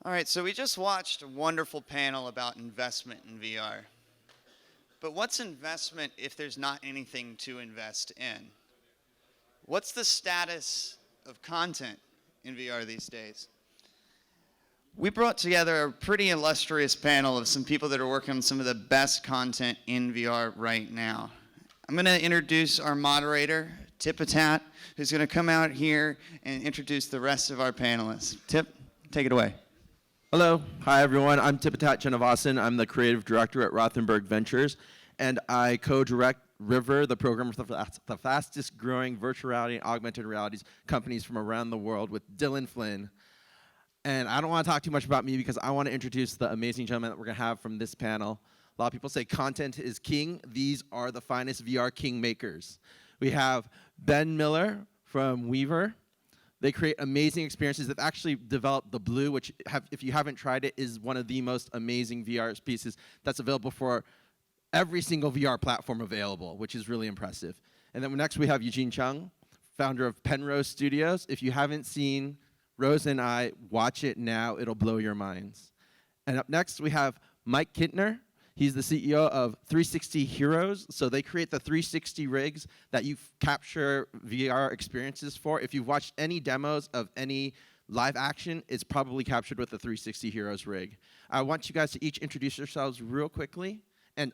All right, so we just watched a wonderful panel about investment in VR. But what's investment if there's not anything to invest in? What's the status of content in VR these days? We brought together a pretty illustrious panel of some people that are working on some of the best content in VR right now. I'm going to introduce our moderator, Tipatat, who's going to come out here and introduce the rest of our panelists. Tip, take it away. Hello. Hi, everyone. I'm Tipatat Chennavasin. I'm the creative director at Rothenberg Ventures, and I co-direct River, the program for the fastest growing virtual reality and augmented realities companies from around the world with Dylan Flynn. And I don't want to talk too much about me because I want to introduce the amazing gentleman that we're going to have from this panel. A lot of people say content is king. These are the finest VR king makers. We have Ben Miller from Weaver. They create amazing experiences. They've actually developed the Blue, which, if you haven't tried it, is one of the most amazing VR pieces that's available for every single VR platform available, which is really impressive. And then next we have Eugene Chung, founder of Penrose Studios. If you haven't seen Rose and I, watch it now. It'll blow your minds. And up next we have Mike Kintner. He's the CEO of 360 Heroes. So they create the 360 rigs that you capture VR experiences for. If you've watched any demos of any live action, it's probably captured with the 360 Heroes rig. I want you guys to each introduce yourselves real quickly and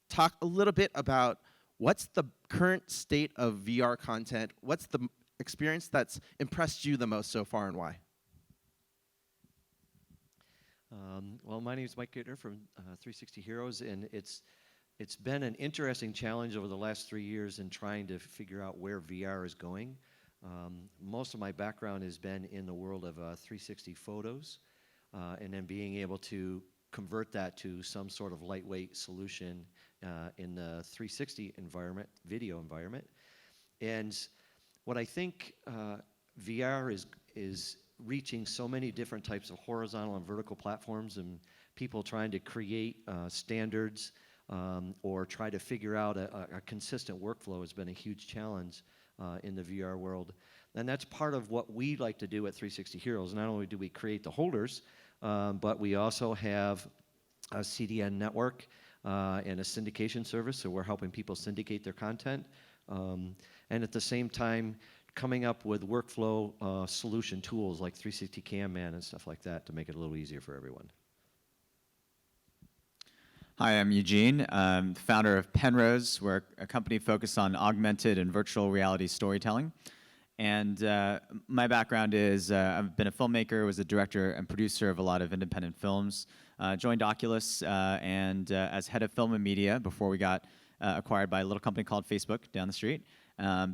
talk a little bit about what's the current state of VR content, what's the experience that's impressed you the most so far, and why? Well, my name is Mike Kintner from 360 Heroes, and it's been an interesting challenge over the last 3 years in trying to figure out where VR is going. Most of my background has been in the world of 360 photos, and then being able to convert that to some sort of lightweight solution in the 360 environment, video environment. And what I think VR is reaching so many different types of horizontal and vertical platforms, and people trying to create standards or try to figure out a consistent workflow has been a huge challenge in the VR world. And that's part of what we like to do at 360 Heroes. Not only do we create the holders, but we also have a CDN network and a syndication service, so we're helping people syndicate their content. And at the same time, coming up with workflow solution tools like 360 Cam Man and stuff like that to make it a little easier for everyone. Hi, I'm Eugene, founder of Penrose. We're a company focused on augmented and virtual reality storytelling. And my background is I've been a filmmaker, was a director and producer of a lot of independent films. Joined Oculus and as head of film and media before we got acquired by a little company called Facebook down the street.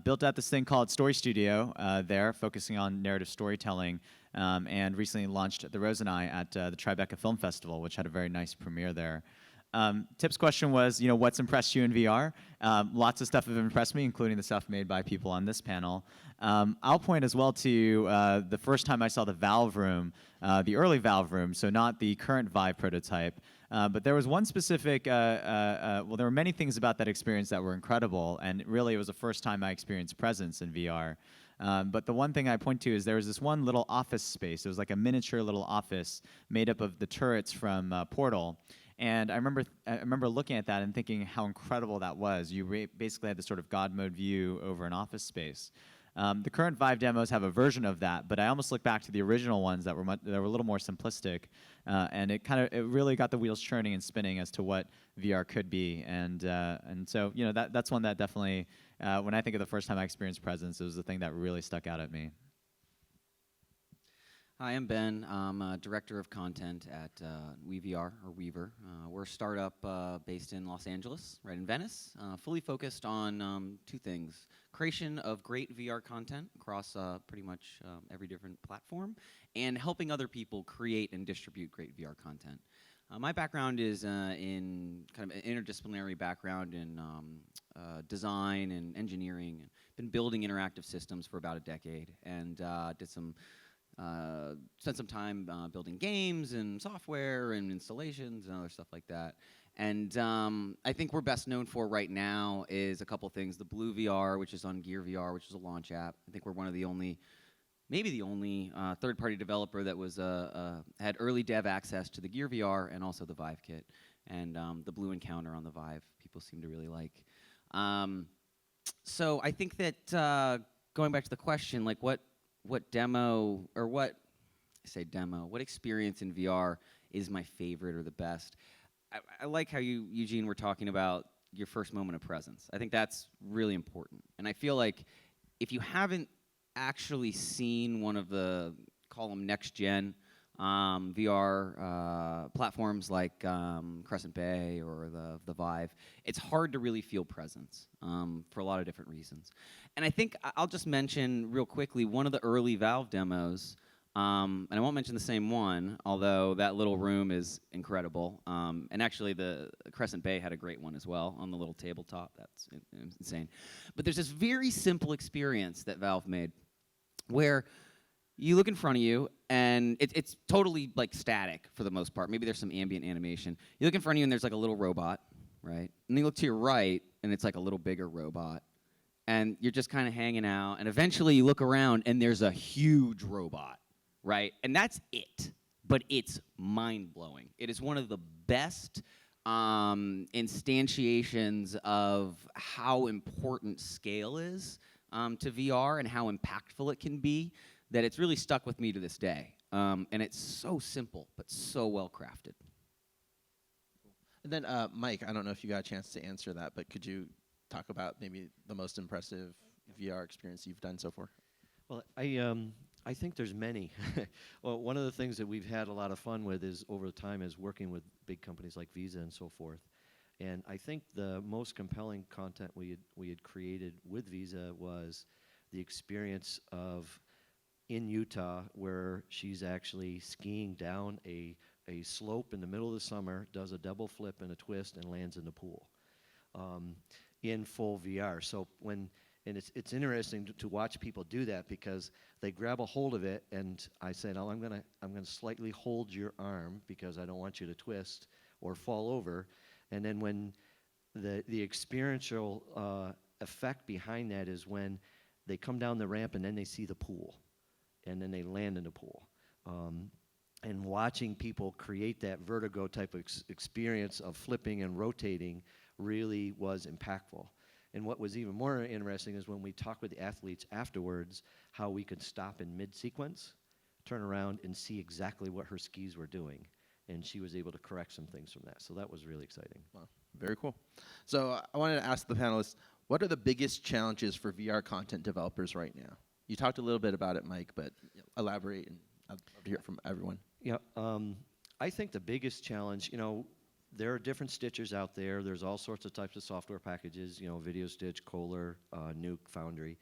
Built out this thing called Story Studio there, focusing on narrative storytelling, and recently launched The Rose and I at the Tribeca Film Festival, which had a very nice premiere there. Tip's question was, what's impressed you in VR? Lots of stuff have impressed me, including the stuff made by people on this panel. I'll point as well to the first time I saw the Valve room, the early Valve room, so not the current Vive prototype. But there was one specific, well, there were many things about that experience that were incredible, and really it was the first time I experienced presence in VR. But the one thing I point to is there was this one little office space. It was like a miniature little office made up of the turrets from Portal. And I remember looking at that and thinking how incredible that was. You basically had this sort of God mode view over an office space. The current Vive demos have a version of that, but I almost look back to the original ones that were a little more simplistic, and it really got the wheels churning and spinning as to what VR could be. And so that's one that definitely, when I think of the first time I experienced presence, it was the thing that really stuck out at me. Hi, I'm Ben. I'm a director of content at WeVR, or Weaver. We're a startup based in Los Angeles, right in Venice, fully focused on two things. Creation of great VR content across pretty much every different platform, and helping other people create and distribute great VR content. My background is in kind of an interdisciplinary background in design and engineering. Been building interactive systems for about a decade, and spent some time building games and software and installations and other stuff like that. And I think we're best known for right now is a couple things. The Blue VR, which is on Gear VR, which is a launch app. I think we're one of the only maybe the only third-party developer that was had early dev access to the Gear VR and also the Vive kit, and the blue encounter on the Vive people seem to really like. So I think that going back to the question, like what demo or what experience in VR is my favorite or the best? I like how you, Eugene, were talking about your first moment of presence. I think that's really important. And I feel like if you haven't actually seen one of the, call them next-gen VR platforms like Crescent Bay or the Vive, it's hard to really feel presence for a lot of different reasons. And I think I'll just mention real quickly one of the early Valve demos, and I won't mention the same one, although that little room is incredible. And actually, the Crescent Bay had a great one as well on the little tabletop. That's insane. But there's this very simple experience that Valve made where you look in front of you, and it's totally like static for the most part. Maybe there's some ambient animation. You look in front of you, and there's like a little robot, right? And you look to your right, and it's like a little bigger robot. And you're just kind of hanging out, and eventually you look around, and there's a huge robot, right? And that's it. But it's mind-blowing. It is one of the best instantiations of how important scale is to VR and how impactful it can be, that it's really stuck with me to this day. And it's so simple, but so well crafted. And then, Mike, I don't know if you got a chance to answer that, but could you talk about maybe the most impressive VR experience you've done so far? Well, I think there's many. Well, one of the things that we've had a lot of fun with is over time is working with big companies like Visa and so forth. And I think the most compelling content we had created with Visa was the experience of in Utah where she's actually skiing down a slope in the middle of the summer, does a double flip and a twist, and lands in the pool in full VR. So and it's interesting to watch people do that because they grab a hold of it, and I said, "Oh, I'm gonna slightly hold your arm because I don't want you to twist or fall over." And then when the experiential effect behind that is when they come down the ramp and then they see the pool, and then they land in the pool. And watching people create that vertigo type of experience of flipping and rotating really was impactful. And what was even more interesting is when we talked with the athletes afterwards, how we could stop in mid-sequence, turn around, and see exactly what her skis were doing. And she was able to correct some things from that. So that was really exciting. Wow, very cool. So I wanted to ask the panelists, what are the biggest challenges for VR content developers right now? You talked a little bit about it, Mike, but elaborate, and I'd love to hear it from everyone. Yeah, I think the biggest challenge, there are different stitchers out there. There's all sorts of types of software packages, Video Stitch, Kohler, Nuke, Foundry.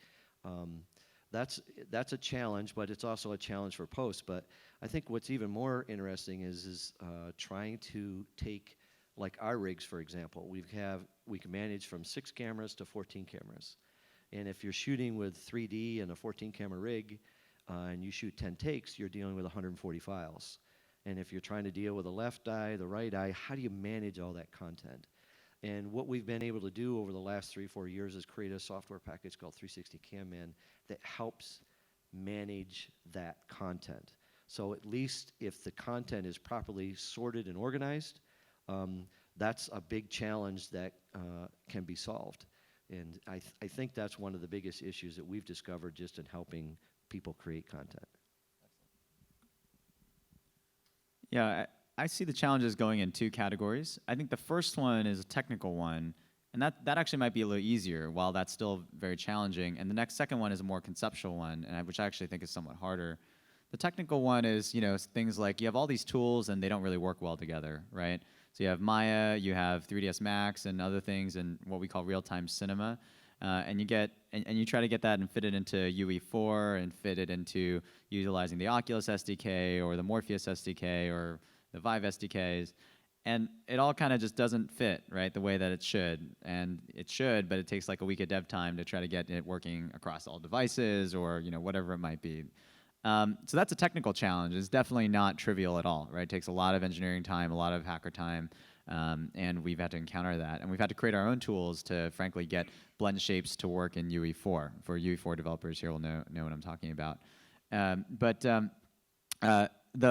That's a challenge, but it's also a challenge for post. But I think what's even more interesting is trying to take, like our rigs, for example. We can manage from 6 cameras to 14 cameras. And if you're shooting with 3D and a 14-camera rig, and you shoot 10 takes, you're dealing with 140 files. And if you're trying to deal with the left eye, the right eye, how do you manage all that content? And what we've been able to do over the last 3-4 years is create a software package called 360 CamMan that helps manage that content. So at least if the content is properly sorted and organized, that's a big challenge that can be solved. And I think that's one of the biggest issues that we've discovered just in helping people create content. Yeah, I see the challenges going in 2 categories. I think the first one is a technical one, and that actually might be a little easier, while that's still very challenging. And the second one is a more conceptual one, which I actually think is somewhat harder. The technical one is, things like you have all these tools and they don't really work well together, right? So you have Maya, you have 3ds Max and other things, and what we call real-time cinema. And you try to get that and fit it into UE4 and fit it into utilizing the Oculus SDK or the Morpheus SDK or the Vive SDKs, and it all kind of just doesn't fit, right, the way that it should. And it should, but it takes like a week of dev time to try to get it working across all devices or whatever it might be. So that's a technical challenge. It's definitely not trivial at all, right? It takes a lot of engineering time, a lot of hacker time. And we've had to encounter that. And we've had to create our own tools to, frankly, get blend shapes to work in UE4. For UE4 developers here will know what I'm talking about. The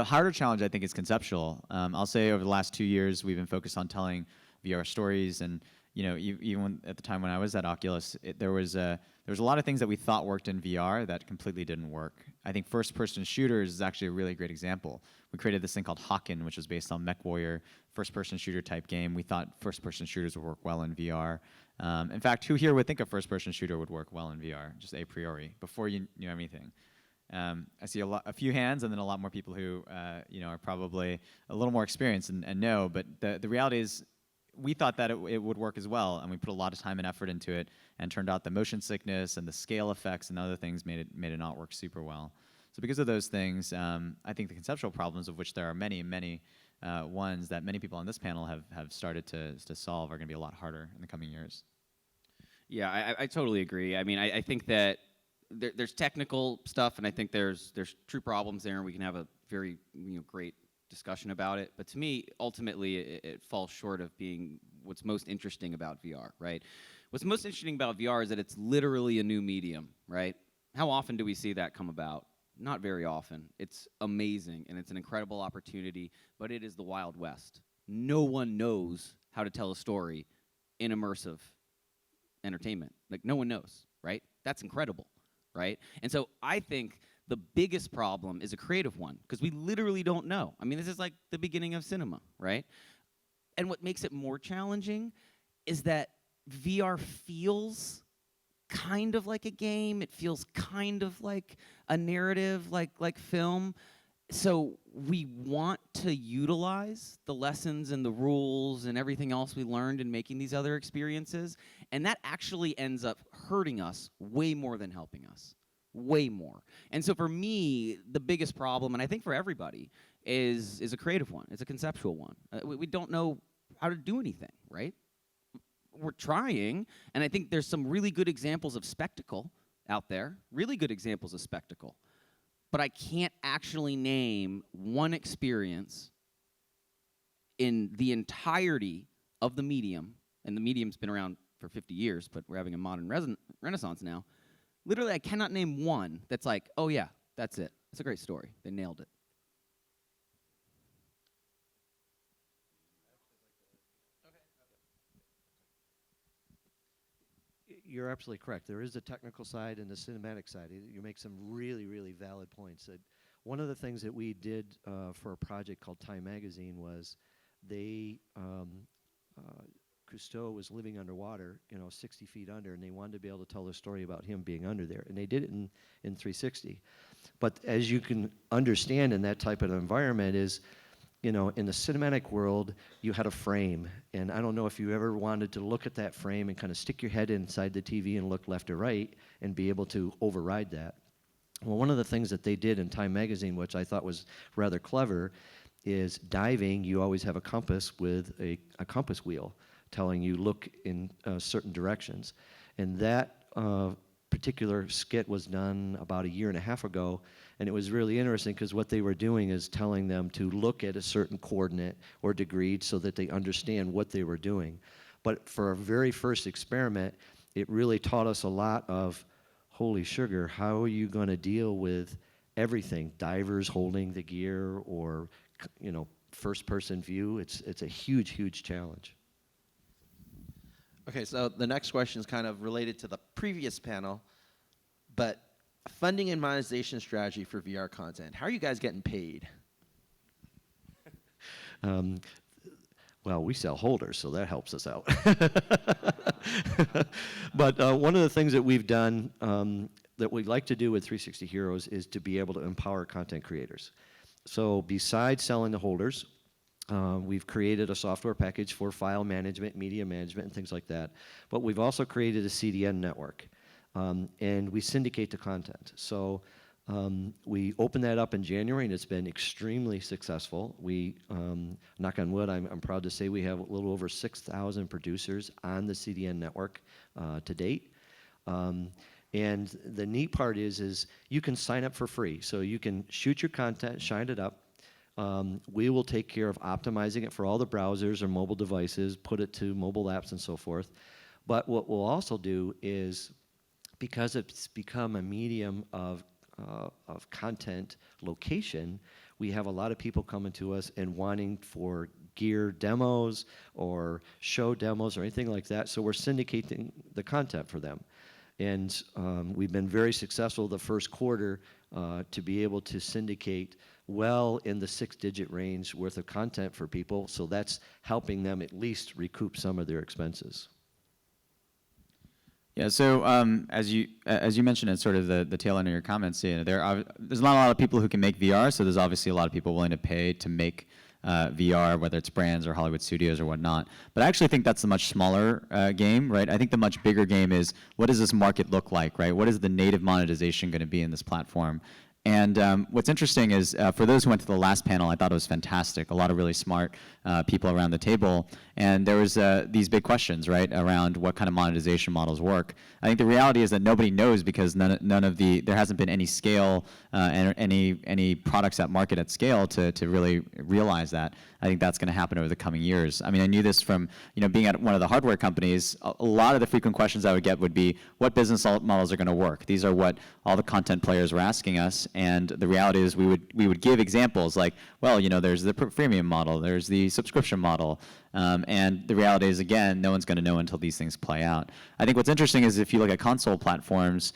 harder challenge, I think, is conceptual. I'll say over the last 2 years, we've been focused on telling VR stories, and even at the time when I was at Oculus, there was a lot of things that we thought worked in VR that completely didn't work. I think first-person shooters is actually a really great example. We created this thing called Hawken, which was based on MechWarrior, first-person shooter type game. We thought first-person shooters would work well in VR. In fact, who here would think a first-person shooter would work well in VR, just a priori, before you knew anything? I see a few hands, and then a lot more people who are probably a little more experienced and know. But the reality is, we thought that it would work as well, and we put a lot of time and effort into it. And turned out the motion sickness and the scale effects and other things made it not work super well. So because of those things, I think the conceptual problems, of which there are many ones that many people on this panel have started to solve, are going to be a lot harder in the coming years. Yeah, I totally agree. I mean, I think that there's technical stuff, and I think there's true problems there, and we can have a very great discussion about it. But to me, ultimately, it falls short of being what's most interesting about VR, right? What's most interesting about VR is that it's literally a new medium, right? How often do we see that come about? Not very often. It's amazing, and it's an incredible opportunity, but it is the Wild West. No one knows how to tell a story in immersive entertainment. Like, no one knows, right? That's incredible, right? And so I think the biggest problem is a creative one, because we literally don't know. I mean, this is like the beginning of cinema, right? And what makes it more challenging is that VR feels kind of like a game. It feels kind of like a narrative, like film. So we want to utilize the lessons and the rules and everything else we learned in making these other experiences, and that actually ends up hurting us way more than helping us. Way more. And so for me, the biggest problem, and I think for everybody, is a creative one. It's a conceptual one. We don't know how to do anything, right? We're trying, and I think there's some really good examples of spectacle out there, really good examples of spectacle. But I can't actually name one experience in the entirety of the medium, and the medium's been around for 50 years, but we're having a modern renaissance now. Literally, I cannot name one that's like, oh yeah, that's it. It's a great story. They nailed it. You're absolutely correct. There is a technical side and the cinematic side. You make some really, really valid points. One of the things that we did for a project called Time Magazine was Cousteau was living underwater, 60 feet under, and they wanted to be able to tell the story about him being under there. And they did it in 360. But as you can understand in that type of environment is, in the cinematic world, you had a frame. And I don't know if you ever wanted to look at that frame and kind of stick your head inside the TV and look left or right and be able to override that. Well, one of the things that they did in Time Magazine, which I thought was rather clever, is diving, you always have a compass with a compass wheel telling you look in certain directions. And that particular skit was done about 1.5 years ago, and it was really interesting because what they were doing is telling them to look at a certain coordinate or degree so that they understand what they were doing. But for a very first experiment, it really taught us a lot of, holy sugar, how are you going to deal with everything? Divers holding the gear or, first-person view. It's a huge, huge challenge. Okay, so the next question is kind of related to the previous panel, but funding and monetization strategy for VR content. How are you guys getting paid? Well, we sell holders, so that helps us out. But one of the things that we've done that we'd like to do with 360 Heroes is to be able to empower content creators. So besides selling the holders, we've created a software package for file management, media management, and things like that. But we've also created a CDN network, and we syndicate the content. So we opened that up in January, and it's been extremely successful. We, knock on wood, I'm proud to say we have a little over 6,000 producers on the CDN network to date. And the neat part is you can sign up for free. So you can shoot your content, shine it up. We will take care of optimizing it for all the browsers or mobile devices, put it to mobile apps and so forth. But what we'll also do is, because it's become a medium of of content location, we have a lot of people coming to us and wanting for gear demos or show demos or anything like that. So we're syndicating the content for them. And we've been very successful the first quarter to be able to syndicate well in the 6-digit range worth of content for people. So that's helping them at least recoup some of their expenses. Yeah. So as you mentioned in sort of the tail end of your comments, there's not a lot of people who can make VR. So there's obviously a lot of people willing to pay to make VR, whether it's brands or Hollywood studios or whatnot. But I actually think that's a much smaller game, right? I think the much bigger game is, what does this market look like, right? What is the native monetization going to be in this platform? And what's interesting is, for those who went to the last panel, I thought it was fantastic. A lot of really smart people around the table. And there was these big questions, right, around what kind of monetization models work. I think the reality is that nobody knows, because there hasn't been any scale and any products at market at scale to really realize that. I think that's going to happen over the coming years. I mean, I knew this from being at one of the hardware companies. A lot of the frequent questions I would get would be, what business models are going to work? These are what all the content players were asking us. And the reality is, we would give examples like, well, there's the freemium model, there's the subscription model, and the reality is, again, no one's going to know until these things play out. I think what's interesting is, if you look at console platforms,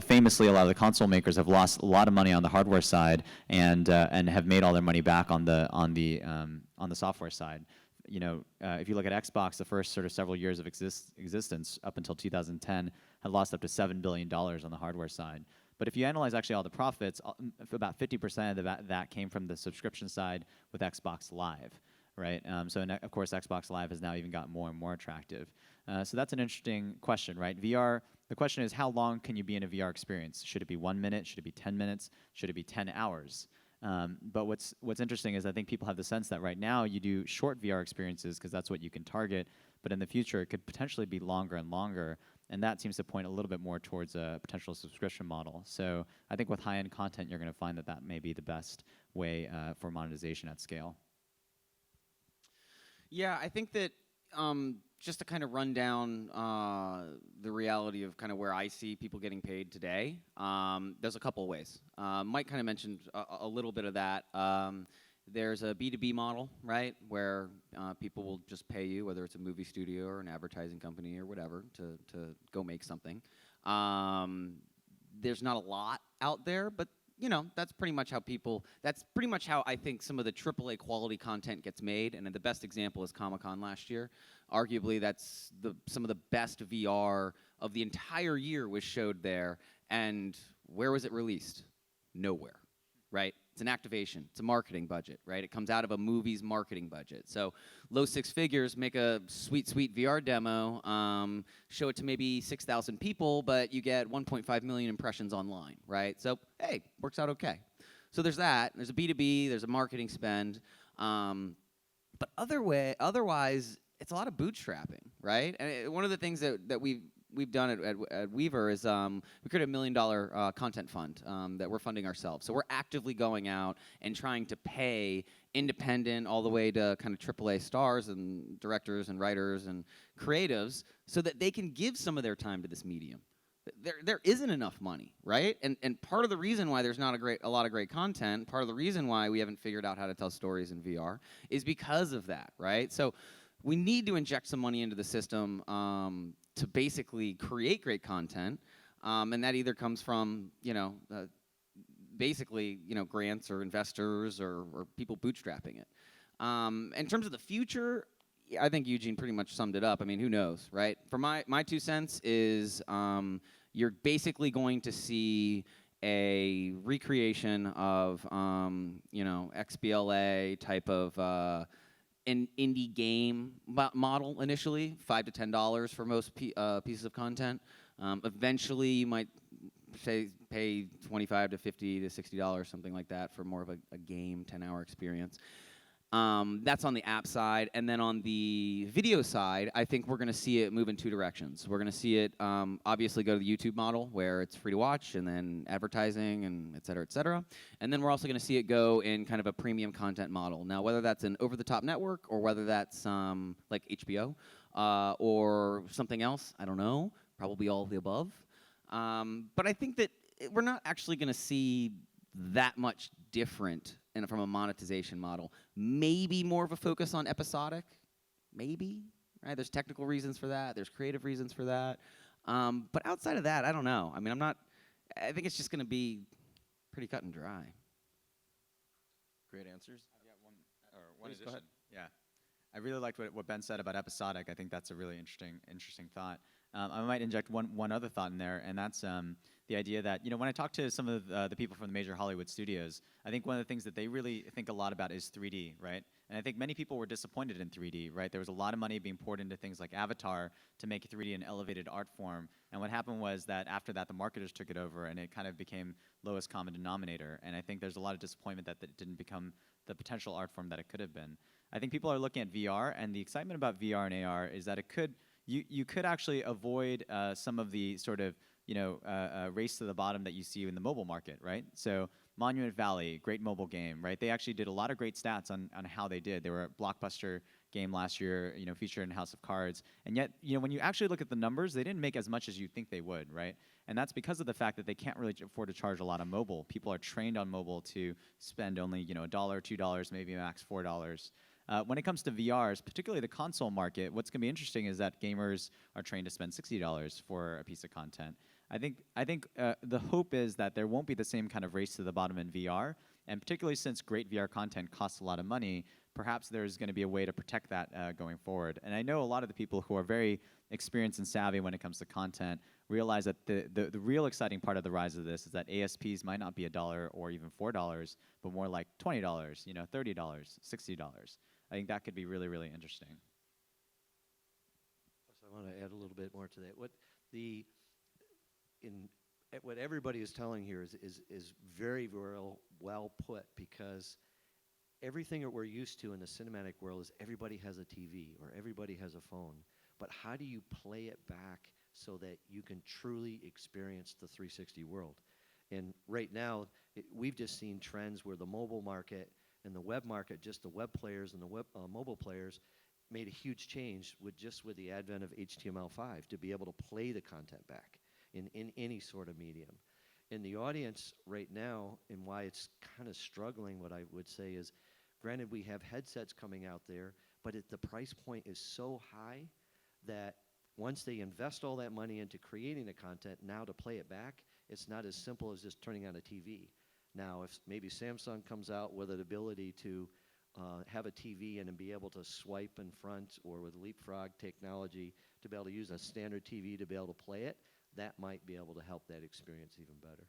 famously, a lot of the console makers have lost a lot of money on the hardware side and have made all their money back on the software side. If you look at Xbox, the first sort of several years of existence up until 2010 had lost up to $7 billion on the hardware side. But if you analyze actually all the profits, about 50% of that came from the subscription side with Xbox Live, right? Of course, Xbox Live has now even gotten more and more attractive. So that's an interesting question, right? VR, the question is, how long can you be in a VR experience? Should it be 1 minute? Should it be 10 minutes? Should it be 10 hours? But what's interesting is, I think people have the sense that right now you do short VR experiences because that's what you can target, but in the future it could potentially be longer and longer, and that seems to point a little bit more towards a potential subscription model. So I think with high-end content, you're going to find that may be the best way for monetization at scale. Yeah, I think that just to kind of run down the reality of kind of where I see people getting paid today, there's a couple of ways. Mike kind of mentioned a little bit of that. There's a B2B model, right, where people will just pay you, whether it's a movie studio or an advertising company or whatever, to go make something. There's not a lot out there, but that's pretty much how I think some of the AAA quality content gets made. And the best example is Comic-Con last year. Arguably, that's some of the best VR of the entire year was showed there. And where was it released? Nowhere, right? It's an activation. It's a marketing budget, right? It comes out of a movie's marketing budget. So low 6 figures, make a sweet VR demo, show it to maybe 6,000 people, but you get 1.5 million impressions online, right? So, hey, works out okay. So there's that. There's a B2B. There's a marketing spend. But otherwise, it's a lot of bootstrapping, right? And one of the things that we've done at Weaver is we created $1 million content fund that we're funding ourselves. So we're actively going out and trying to pay independent all the way to kind of AAA stars and directors and writers and creatives so that they can give some of their time to this medium. There isn't enough money, right? And part of the reason why there's not a lot of great content, part of the reason why we haven't figured out how to tell stories in VR is because of that, right? So we need to inject some money into the system to basically create great content, and that either comes from basically grants or investors or people bootstrapping it. In terms of the future, I think Eugene pretty much summed it up. I mean, who knows, right? For my 2 cents is you're basically going to see a recreation of XBLA type of an indie game model initially, $5 to $10 for most pieces of content. Eventually, you might pay $25 to $50 to $60, something like that, for more of a game 10-hour experience. That's on the app side. And then on the video side, I think we're going to see it move in 2 directions. We're going to see it obviously go to the YouTube model, where it's free to watch, and then advertising, and et cetera, et cetera. And then we're also going to see it go in kind of a premium content model. Now, whether that's an over-the-top network or whether that's like HBO or something else, I don't know. Probably all of the above. But I think that we're not actually going to see that much different from a monetization model. Maybe more of a focus on episodic, maybe, right? There's technical reasons for that. There's creative reasons for that. But outside of that, I don't know. I mean, I think it's just going to be pretty cut and dry. Great answers. Yeah, one Please, go ahead. Yeah, I really liked what Ben said about episodic. I think that's a really interesting thought. I might inject one other thought in there, and that's the idea that, when I talk to some of the people from the major Hollywood studios, I think one of the things that they really think a lot about is 3D, right? And I think many people were disappointed in 3D, right? There was a lot of money being poured into things like Avatar to make 3D an elevated art form. And what happened was that after that, the marketers took it over, and it kind of became lowest common denominator. And I think there's a lot of disappointment that it didn't become the potential art form that it could have been. I think people are looking at VR, and the excitement about VR and AR is that you could actually avoid some of the sort of race to the bottom that you see in the mobile market, right? So Monument Valley, great mobile game, right? They actually did a lot of great stats on how they did. They were a blockbuster game last year, featured in House of Cards. And yet, when you actually look at the numbers, they didn't make as much as you think they would, right? And that's because of the fact that they can't really afford to charge a lot on mobile. People are trained on mobile to spend only, $1, $2, maybe max $4. When it comes to VRs, particularly the console market, what's going to be interesting is that gamers are trained to spend $60 for a piece of content. I think the hope is that there won't be the same kind of race to the bottom in VR, and particularly since great VR content costs a lot of money, perhaps there's going to be a way to protect that going forward. And I know a lot of the people who are very experienced and savvy when it comes to content realize that the real exciting part of the rise of this is that ASPs might not be $1 or even $4, but more like $20, $30, $60. I think that could be really, really interesting. Plus, I want to add a little bit more to that. What everybody is telling here is very well put, because everything that we're used to in the cinematic world is everybody has a TV or everybody has a phone. But how do you play it back so that you can truly experience the 360 world? And right now, we've just seen trends where the mobile market and the web market, just the web players and the web mobile players, made a huge change with the advent of HTML5 to be able to play the content back in any sort of medium. And the audience right now, and why it's kind of struggling, what I would say is, granted, we have headsets coming out there, but the price point is so high that once they invest all that money into creating the content, now to play it back, it's not as simple as just turning on a TV. Now, if maybe Samsung comes out with an ability to have a TV and be able to swipe in front, or with leapfrog technology to be able to use a standard TV to be able to play it, that might be able to help that experience even better.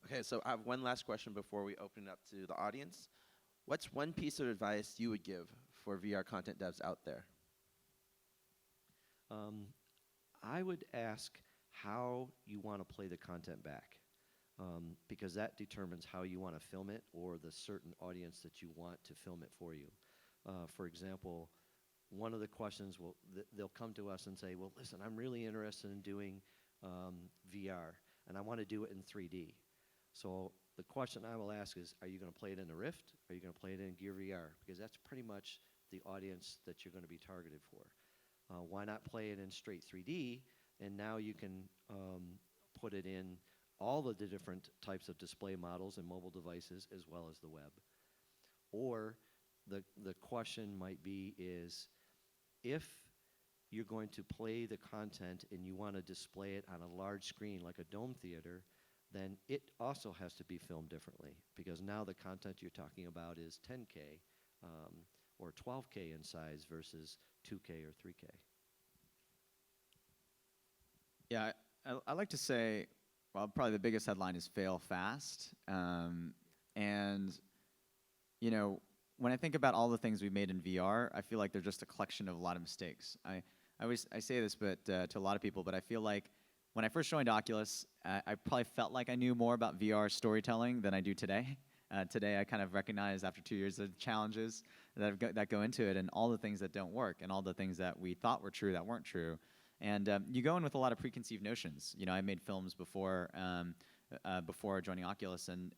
Okay, so I have one last question before we open it up to the audience. What's one piece of advice you would give for VR content devs out there? I would ask how you want to play the content back, because that determines how you want to film it, or the certain audience that you want to film it for you. For example, one of the questions, they'll come to us and say, well, listen, I'm really interested in doing VR, and I want to do it in 3D. So the question I will ask is, are you going to play it in the Rift? Or are you going to play it in Gear VR? Because that's pretty much the audience that you're going to be targeted for. Why not play it in straight 3D? And now you can put it in all of the different types of display models and mobile devices, as well as the web. Or the question might be is, if you're going to play the content and you want to display it on a large screen like a dome theater, then it also has to be filmed differently, because now the content you're talking about is 10K or 12K in size versus 2K or 3K. Yeah, I like to say, well, probably the biggest headline is fail fast. And, when I think about all the things we've made in VR, I feel like they're just a collection of a lot of mistakes. I say this to a lot of people, but I feel like when I first joined Oculus, I probably felt like I knew more about VR storytelling than I do today. Today, I kind of recognize after 2 years the challenges that go into it, and all the things that don't work, and all the things that we thought were true that weren't true. And you go in with a lot of preconceived notions. I made films before joining Oculus, and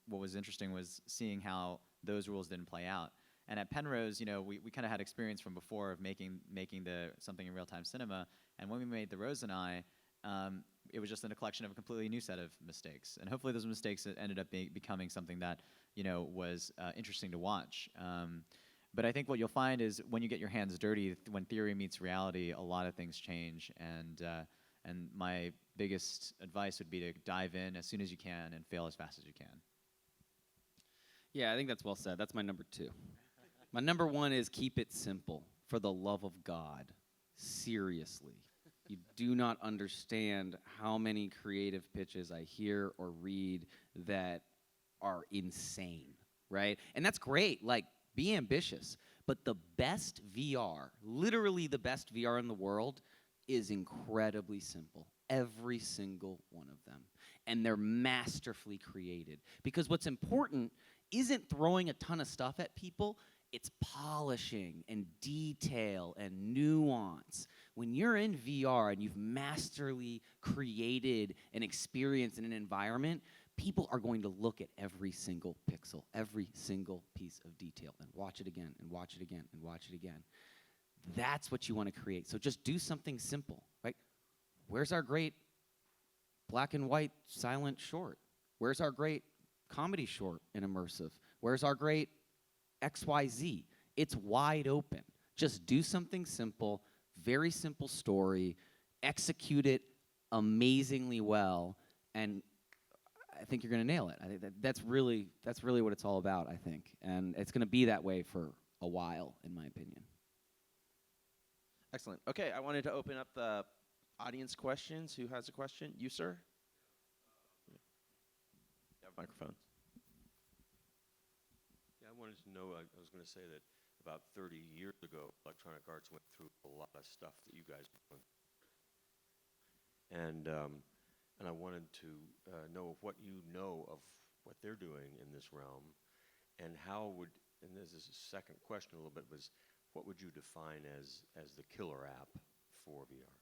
what was interesting was seeing how those rules didn't play out. And at Penrose, we kind of had experience from before of making something in real-time cinema. And when we made The Rose and I, it was just in a collection of a completely new set of mistakes. And hopefully those mistakes ended up becoming something that, was interesting to watch. But I think what you'll find is when you get your hands dirty, when theory meets reality, a lot of things change. And my biggest advice would be to dive in as soon as you can and fail as fast as you can. Yeah, I think that's well said. That's my number 2. My number 1 is keep it simple. For the love of God. Seriously. You do not understand how many creative pitches I hear or read that are insane, right? And that's great. Like, be ambitious. But the best VR, literally the best VR in the world, is incredibly simple. Every single one of them. And they're masterfully created. Because what's important isn't throwing a ton of stuff at people. It's polishing and detail and nuance. When you're in VR and you've masterly created an experience in an environment, people are going to look at every single pixel, every single piece of detail, and watch it again, and watch it again, and watch it again. That's what you want to create. So just do something simple, right? Where's our great black and white silent short? Where's our great comedy short and immersive? Where's our great XYZ? It's wide open. Just do something simple, very simple story, execute it amazingly well, and I think you're going to nail it. I think that's really what it's all about, I think. And it's going to be that way for a while, in my opinion. Excellent. Okay, I wanted to open up the audience questions. Who has a question? You, sir? You have a microphone. Yeah, I wanted to know, I was going to say that about 30 years ago, Electronic Arts went through a lot of stuff that you guys are doing. And I wanted to know what you know of what they're doing in this realm, and how would, and this is a second question a little bit, was what would you define as the killer app for VR?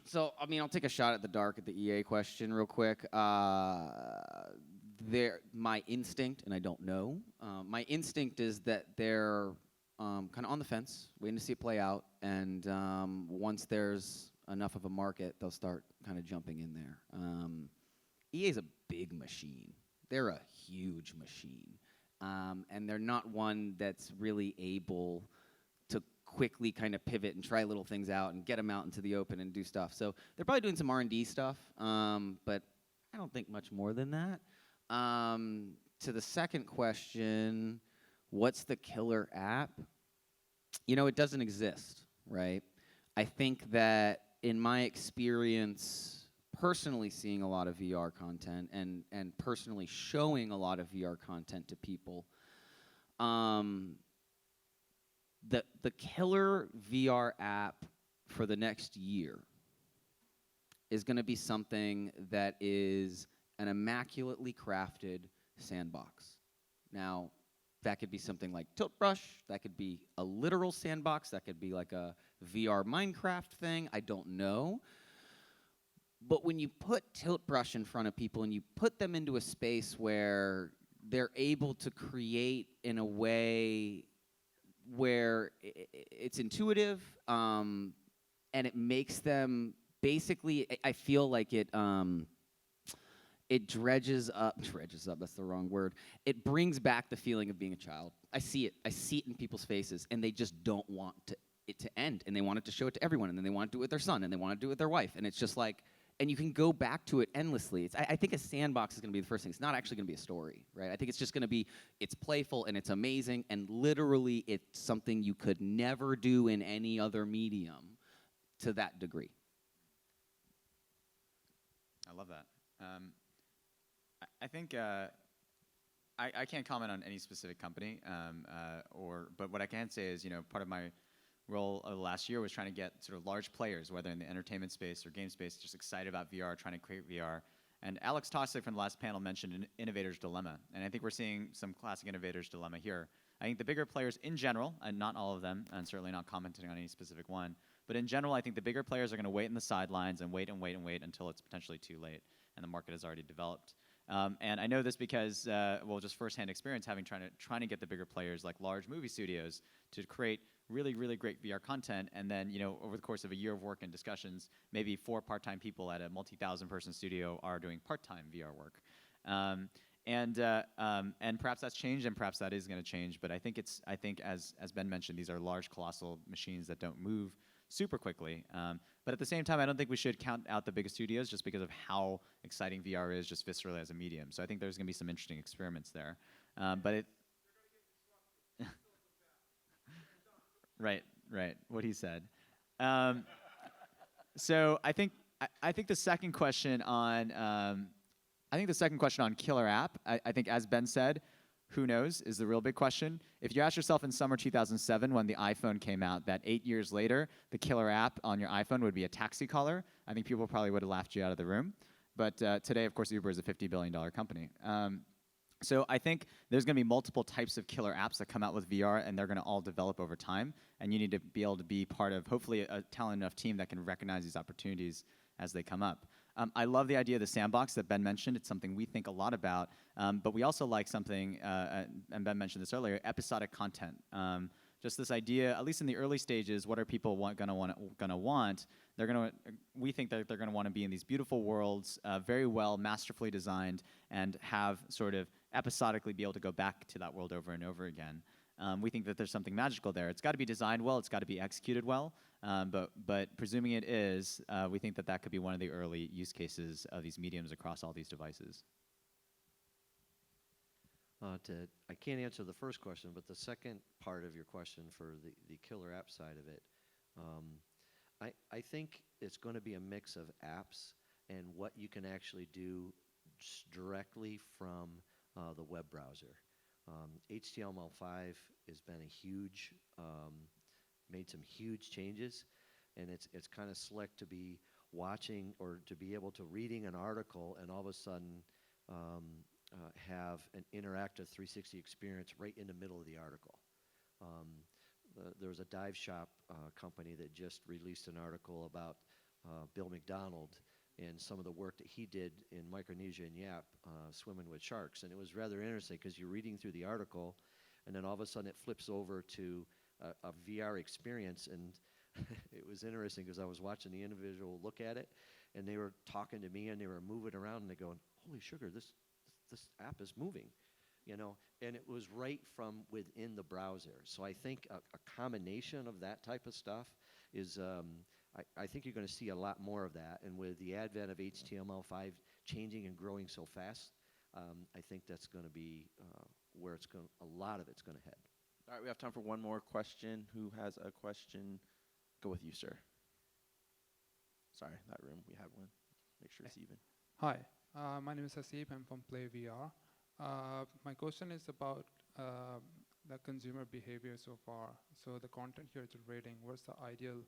So, I mean, I'll take a shot at the dark at the EA question real quick. My instinct, and I don't know, my instinct is that they're kind of on the fence, waiting to see it play out, and once there's enough of a market, they'll start kind of jumping in there. EA's a big machine. They're a huge machine. And they're not one that's really able to quickly kind of pivot and try little things out and get them out into the open and do stuff. So they're probably doing some R&D stuff, but I don't think much more than that. To the second question, what's the killer app? It doesn't exist, right? I think that in my experience, personally seeing a lot of VR content and personally showing a lot of VR content to people, the killer VR app for the next year is going to be something that is an immaculately crafted sandbox. Now, that could be something like Tilt Brush. That could be a literal sandbox. That could be like a VR Minecraft thing. I don't know. But when you put Tilt Brush in front of people and you put them into a space where they're able to create in a way where it's intuitive, and it makes them basically, I feel like it dredges up, that's the wrong word. It brings back the feeling of being a child. I see it in people's faces, and they just don't want it to end, and they want it to show it to everyone, and then they want to do it with their son, and they want to do it with their wife, and it's just like, and you can go back to it endlessly. I think a sandbox is going to be the first thing. It's not actually going to be a story, right? I think it's just going to be, it's playful and it's amazing, and literally it's something you could never do in any other medium to that degree. I love that. I think I can't comment on any specific company, but what I can say is, part of my role of the last year was trying to get sort of large players, whether in the entertainment space or game space, just excited about VR, trying to create VR. And Alex Tossick from the last panel mentioned an innovator's dilemma, and I think we're seeing some classic innovator's dilemma here. I think the bigger players in general, and not all of them, and certainly not commenting on any specific one, but in general, I think the bigger players are going to wait in the sidelines and wait and wait and wait until it's potentially too late and the market has already developed. And I know this because, just firsthand experience trying to get the bigger players like large movie studios to create really, really great VR content, and then over the course of a year of work and discussions, maybe 4 part-time people at a multi-thousand person studio are doing part-time VR work. And perhaps that's changed, and perhaps that is going to change. But I think as Ben mentioned, these are large, colossal machines that don't move super quickly. But at the same time, I don't think we should count out the biggest studios just because of how exciting VR is just viscerally as a medium. So I think there's going to be some interesting experiments there. But it. Right. What he said. So I think the second question on. I think the second question on killer app, I think as Ben said, who knows is the real big question. If you ask yourself in summer 2007 when the iPhone came out that 8 years later, the killer app on your iPhone would be a taxi caller, I think people probably would have laughed you out of the room. But today, of course, Uber is a $50 billion company. So I think there's going to be multiple types of killer apps that come out with VR, and they're going to all develop over time. And you need to be able to be part of, hopefully, a talented enough team that can recognize these opportunities as they come up. I love the idea of the sandbox that Ben mentioned. It's something we think a lot about. But we also like something, and Ben mentioned this earlier, episodic content. Just this idea, at least in the early stages, what are people gonna want? We think that they're gonna want to be in these beautiful worlds, very well, masterfully designed, and have sort of episodically be able to go back to that world over and over again. We think that there's something magical there. It's got to be designed well. It's got to be executed well. But presuming it is, we think that could be one of the early use cases of these mediums across all these devices. I can't answer the first question, but the second part of your question for the killer app side of it, I think it's going to be a mix of apps and what you can actually do directly from the web browser. HTML5 has been a huge, made some huge changes, and it's kind of slick to be watching or to be able to reading an article and all of a sudden have an interactive 360 experience right in the middle of the article. There was a dive shop company that just released an article about Bill McDonald and some of the work that he did in Micronesia and Yap, swimming with sharks. And it was rather interesting because you're reading through the article, and then all of a sudden it flips over to a VR experience. And it was interesting because I was watching the individual look at it, and they were talking to me, and they were moving around, and they're going, holy sugar, this app is moving, and it was right from within the browser. So I think a combination of that type of stuff is, I think you're going to see a lot more of that. And with the advent of HTML5 changing and growing so fast, I think that's going to be where a lot of it's going to head. All right, we have time for one more question. Who has a question? Go with you, sir. Sorry, that room, we have one. Make sure it's even. Hi, my name is Hasib. I'm from PlayVR. My question is about the consumer behavior so far. So the content here is rating. What's the ideal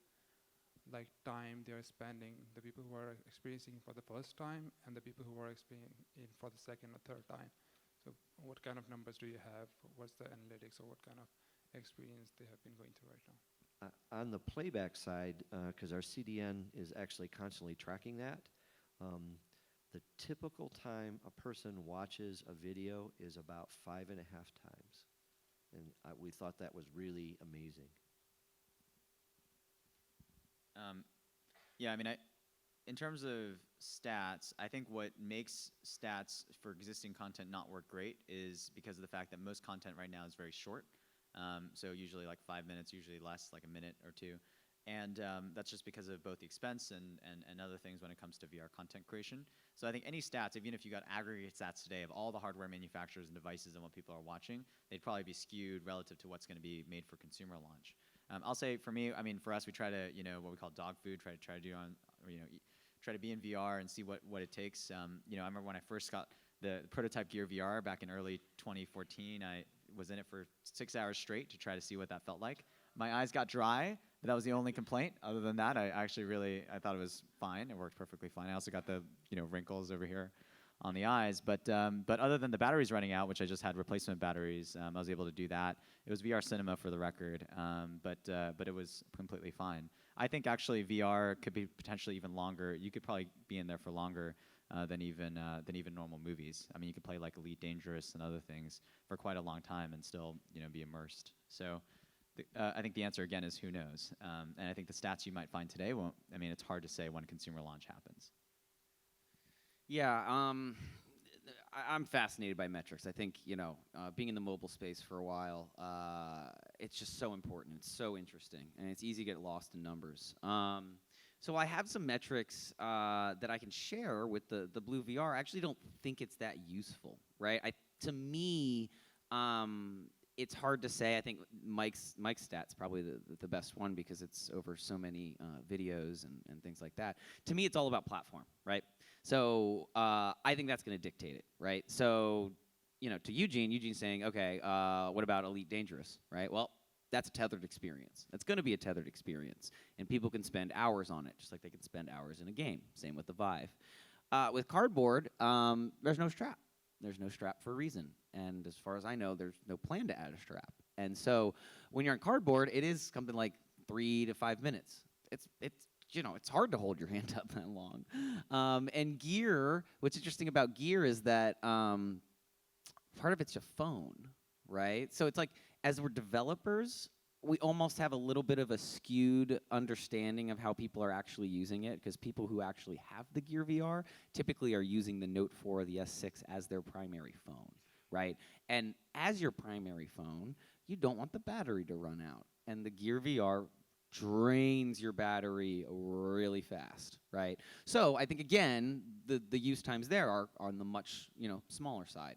time they're spending? The people who are experiencing for the first time and the people who are experiencing for the second or third time. So what kind of numbers do you have? What's the analytics, or what kind of experience they have been going through right now? On the playback side, because our CDN is actually constantly tracking that, the typical time a person watches a video is about 5.5 times. And we thought that was really amazing. Yeah, I mean, in terms of stats, I think what makes stats for existing content not work great is because of the fact that most content right now is very short. So usually like 5 minutes, usually less, like a minute or two. And that's just because of both the expense and other things when it comes to VR content creation. So I think any stats, even if you got aggregate stats today of all the hardware manufacturers and devices and what people are watching, they'd probably be skewed relative to what's going to be made for consumer launch. I'll say for me, I mean, for us, we try to, what we call dog food, try to do on, try to be in VR and see what it takes. I remember when I first got the prototype Gear VR back in early 2014, I was in it for 6 hours straight to try to see what that felt like. My eyes got dry, but that was the only complaint. Other than that, I thought it was fine. It worked perfectly fine. I also got the, wrinkles over here on the eyes. But other than the batteries running out, which I just had replacement batteries, I was able to do that. It was VR cinema for the record, but it was completely fine. I think actually VR could be potentially even longer. You could probably be in there for longer than even normal movies. I mean, you could play like Elite Dangerous and other things for quite a long time and still, be immersed. So I think the answer again is who knows. And I think the stats you might find today won't. I mean, it's hard to say when consumer launch happens. Yeah, I'm fascinated by metrics. I think, being in the mobile space for a while, it's just so important. It's so interesting, and it's easy to get lost in numbers. So I have some metrics that I can share with the Blue VR. I actually don't think it's that useful, right? To me, it's hard to say. I think Mike's stat's probably the best one because it's over so many videos and things like that. To me, it's all about platform, right? So I think that's going to dictate it, right? So, to Eugene's saying, okay, what about Elite Dangerous, right? Well, that's a tethered experience. That's going to be a tethered experience, and people can spend hours on it, just like they can spend hours in a game. Same with the Vive. With Cardboard, there's no strap. There's no strap for a reason, and as far as I know, there's no plan to add a strap. And so, when you're on Cardboard, it is something like 3 to 5 minutes. It's hard to hold your hand up that long. And gear, what's interesting about gear is that part of it's a phone, right? So it's like, as we're developers, we almost have a little bit of a skewed understanding of how people are actually using it, because people who actually have the Gear VR typically are using the Note 4 or the S6 as their primary phone, right? And as your primary phone, you don't want the battery to run out. And the Gear VR drains your battery really fast, right? So I think, again, the use times there are on the much smaller side.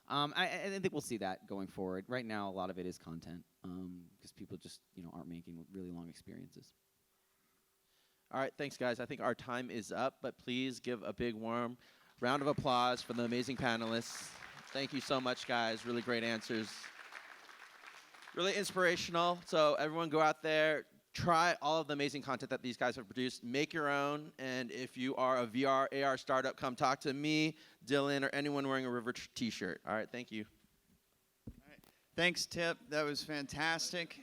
I think we'll see that going forward. Right now, a lot of it is content because people just aren't making really long experiences. All right, thanks, guys. I think our time is up, but please give a big warm round of applause for the amazing panelists. Thank you so much, guys. Really great answers. Really inspirational. So everyone go out there, try all of the amazing content that these guys have produced. Make your own. And if you are a VR, AR startup, come talk to me, Dylan, or anyone wearing a River t-shirt. All right, thank you. Thanks, Tip. That was fantastic.